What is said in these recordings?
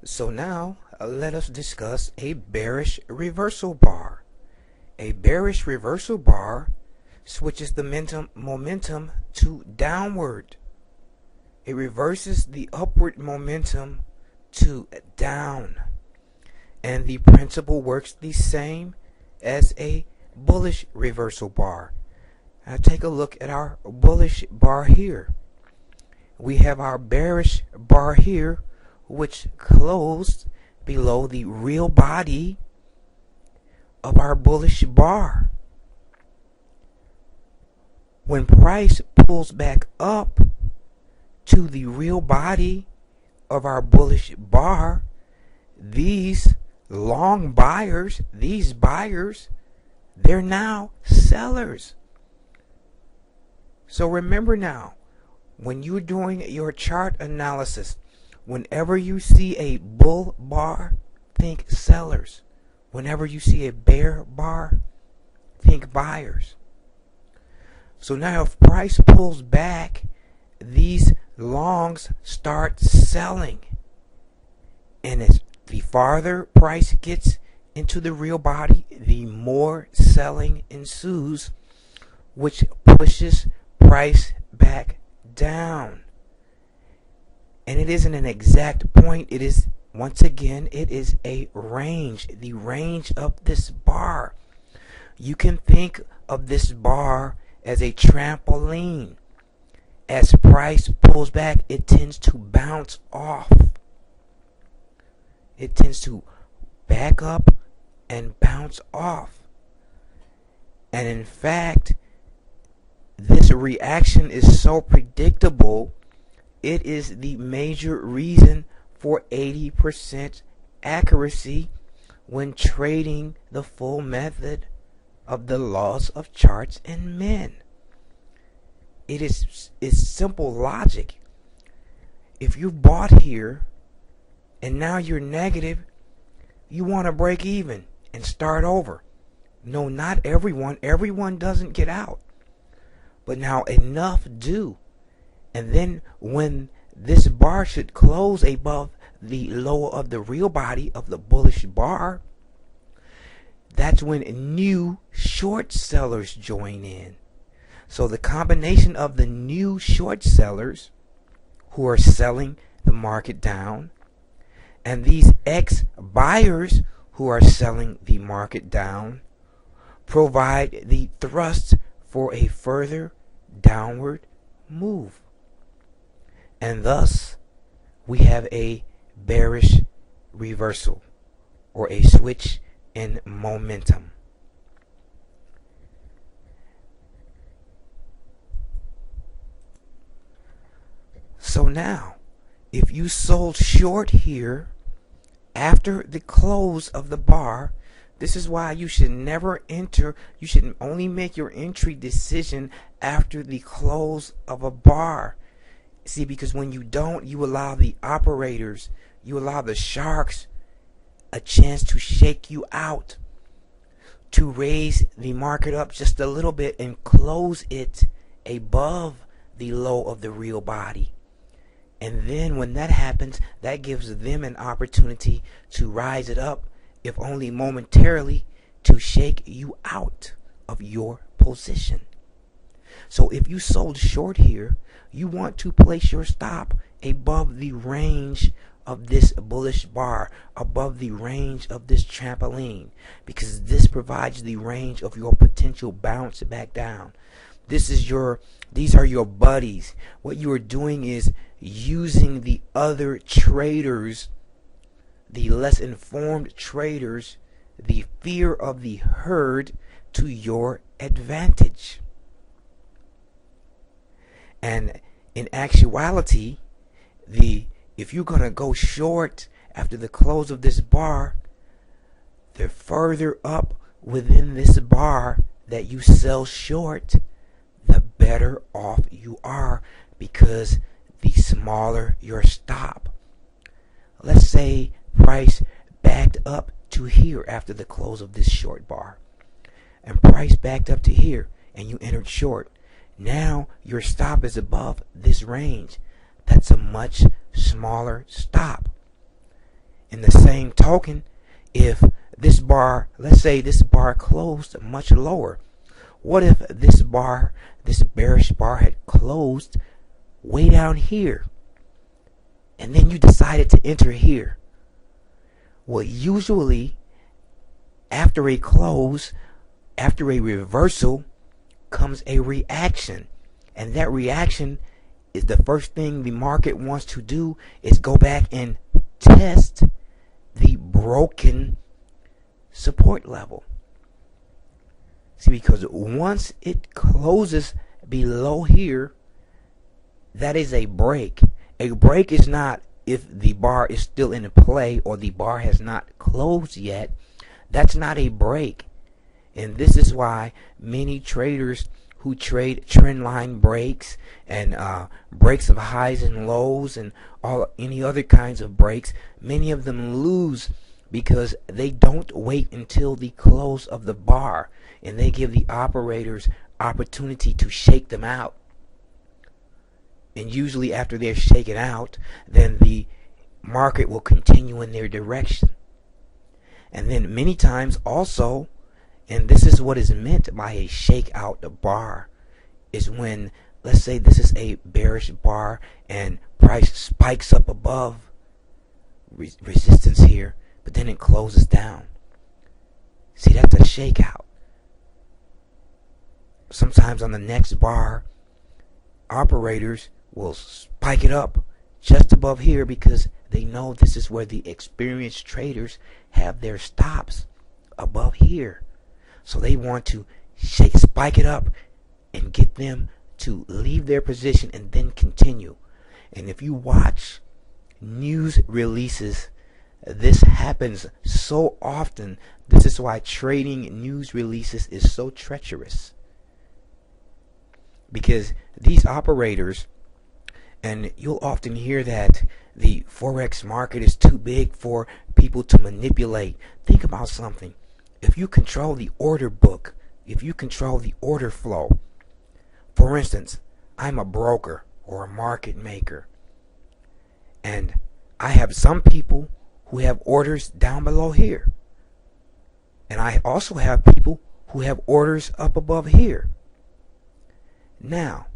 So now let us discuss a bearish reversal bar. A bearish reversal bar switches the momentum to downward. It reverses the upward momentum to down. And the principle works the same as a bullish reversal bar. Now take a look at our bullish bar here. We have our bearish bar here, which closed below the real body of our bullish bar. When price pulls back up to the real body of our bullish bar, these long buyers, these buyers, they're now sellers. So remember now, when you're doing your chart analysis, whenever you see a bull bar, think sellers. Whenever you see a bear bar, think buyers. So now if price pulls back, these longs start selling. And as the farther price gets into the real body, the more selling ensues, which pushes price back down. And it isn't an exact point. It is, once again, it is a range. The range of this bar. You can think of this bar as a trampoline. As price pulls back, it tends to bounce off. It tends to back up and bounce off. And in fact, this reaction is so predictable, it is the major reason for 80% accuracy when trading the full method of the laws of charts and men. It's simple logic. If you bought here and now you're negative, you want to break even and start over. No, not everyone. Everyone doesn't get out. But now enough do. And then when this bar should close above the low of the real body of the bullish bar, that's when new short sellers join in. So the combination of the new short sellers who are selling the market down and these ex-buyers who are selling the market down provide the thrust for a further downward move. And thus, we have a bearish reversal or a switch in momentum. So now, if you sold short here after the close of the bar, this is why you should never enter. You should only make your entry decision after the close of a bar. See, because when you don't, you allow the operators, you allow the sharks a chance to shake you out, to raise the market up just a little bit and close it above the low of the real body. And then when that happens, that gives them an opportunity to rise it up, if only momentarily, to shake you out of your position. So if you sold short here, you want to place your stop above the range of this bullish bar, above the range of this trampoline, because this provides the range of your potential bounce back down. These are your buddies. What you are doing is using the other traders, the less informed traders, the fear of the herd to your advantage. And in actuality, if you're going to go short after the close of this bar, the further up within this bar that you sell short, the better off you are, because the smaller your stop. Let's say price backed up to here after the close of this short bar, and price backed up to here and you entered short. Now your stop is above this range. That's a much smaller stop. In the same token, if this bar, let's say this bar closed much lower, what if this bar, this bearish bar, had closed way down here, and then you decided to enter here? Well, usually after a close, after a reversal, comes a reaction, and that reaction is the first thing the market wants to do, is go back and test the broken support level. See, because once it closes below here, that is a break. A break is not if the bar is still in play or the bar has not closed yet. That's not a break. And this is why many traders who trade trend line breaks and breaks of highs and lows and any other kinds of breaks, many of them lose because they don't wait until the close of the bar, and they give the operators opportunity to shake them out. And usually after they're shaken out, then the market will continue in their direction. And then many times also, and this is what is meant by a shake out the bar, is when, let's say this is a bearish bar and price spikes up above resistance here, but then it closes down. See, that's a shakeout. Sometimes on the next bar, operators will spike it up just above here because they know this is where the experienced traders have their stops, above here. So they want to spike it up and get them to leave their position and then continue. And if you watch news releases, this happens so often. This is why trading news releases is so treacherous. Because these operators, and you'll often hear that the Forex market is too big for people to manipulate. Think about something. If you control the order book, if you control the order flow, for instance, I'm a broker or a market maker, and I have some people who have orders down below here, and I also have people who have orders up above here. Now,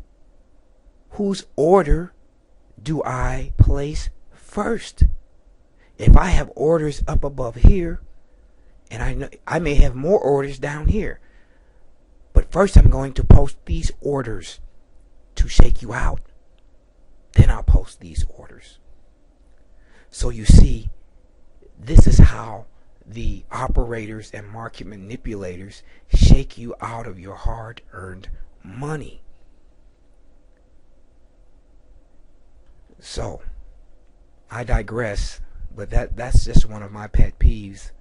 whose order do I place first? If I have orders up above here, and I know I may have more orders down here, but first I'm going to post these orders to shake you out. Then I'll post these orders. So you see, this is how the operators and market manipulators shake you out of your hard-earned money. So, I digress, but that's just one of my pet peeves.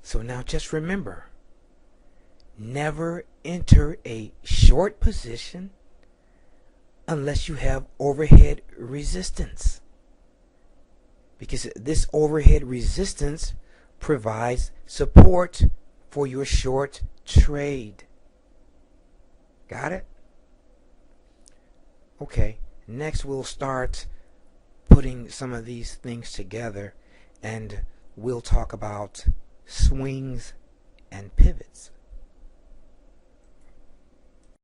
So now just remember, never enter a short position unless you have overhead resistance, because this overhead resistance provides support for your short trade. Got it? Okay, next we'll start putting some of these things together, and we'll talk about swings and pivots.